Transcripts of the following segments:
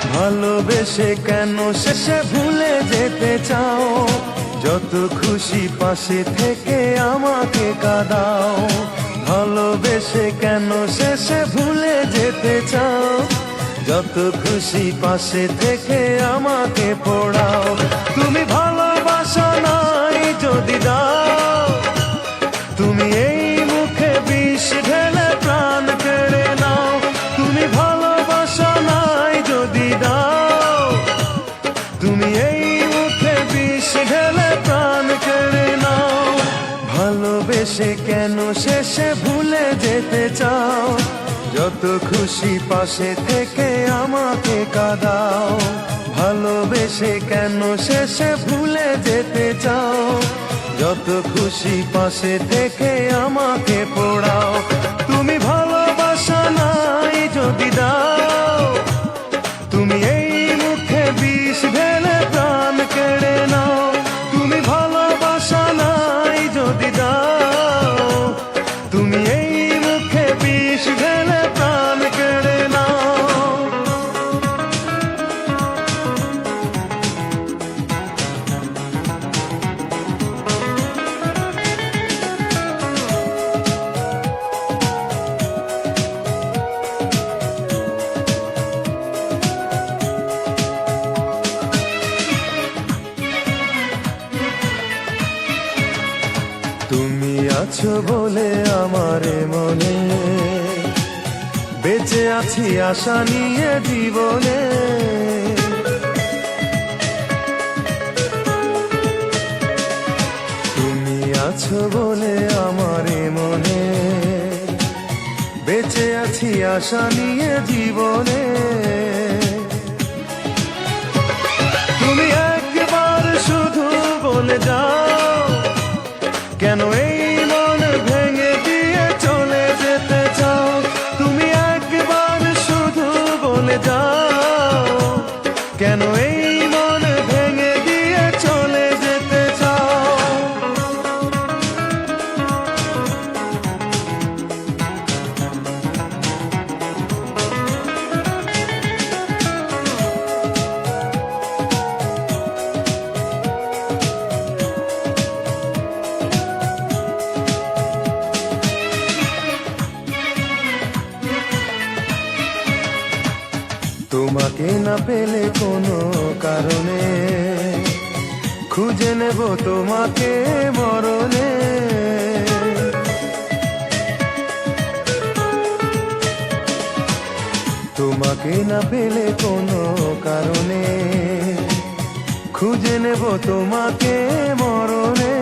ভালোবেসে কেন শেষে ভুলে যেতে চাও? যত খুশি পাশে থেকে আমাকে কাঁদাও। ভালোবেসে কেন শেষে ভুলে যেতে চাও? যত খুশি পাশে থেকে আমাকে পোড়াও। তুমি ভালোবাসা নাই যদি দাও, তুমি এই মুখে বিষ ঢেলে প্রাণ কেড়ে নাও। তুমি ভালোবাসা নাই যদি দাও, তুমি এই মুখে বিষ ঢেলে প্রাণ কেড়ে নাও। ভালোবেসে কেন শেষে ভুলে যেতে চাও? যত খুশি পাশে থেকে আমাকে কাঁদাও। ভালোবেসে কেন শেষে ভুলে যেতে চাও? যত খুশি পাশে থেকে আমাকে পোড়াও। তুমি ভালোবাসা নাই যদি দাও, তুমি এই মুখে বিষ ঢেলে প্রাণ কেড়ে নাও। তুমি ভালোবাসা নাই যদি দাও, তুমি এই মুখে বিষ ঢেলে প্রাণ কেড়ে নাও। তুমি আছো বলে আমার মনে বেঁচে আছি আশা নিয়ে জীবনে। তুমি আছো বলে আমার মনে বেঁচে আছি আশা নিয়ে জীবনে। তুমি একবার শুধু বলে যাও, কেন এই মন ভেঙে দিয়ে চলে যেতে চাও? তুমি একবার শুধু বলে যাও, কেন এই মন ভেঙে দিয়ে চলে যেতে চাও? তোমাকে না পেলে কোনো কারণে খুঁজে নেব তোমাকে মরণে। তোমাকে না পেলে কোনো কারণে খুঁজে নেব তোমাকে মরণে।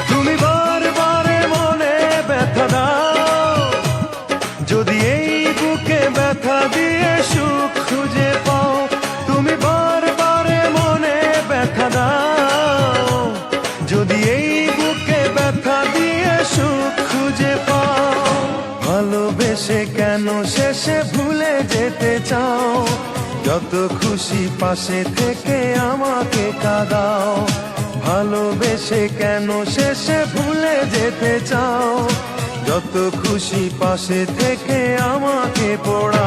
তুমি বারবার মনে ব্যথা দাও, যদি এই বুকে ব্যথা দিয়ে সুখ খুঁজে পাও। তুমি বারবার মনে ব্যথা দাও, যদি এই বুকে ব্যথা দিয়ে সুখ খুঁজে পাও। ভালোবেসে কেন শেষে ভুলে যেতে চাও? যত খুশি পাশে থেকে আমাকে কাঁদাও। ভালোবেসে কেন শেষে ভুলে যেতে চাও? যত খুশি পাশে থেকে আমাকে পোড়াও।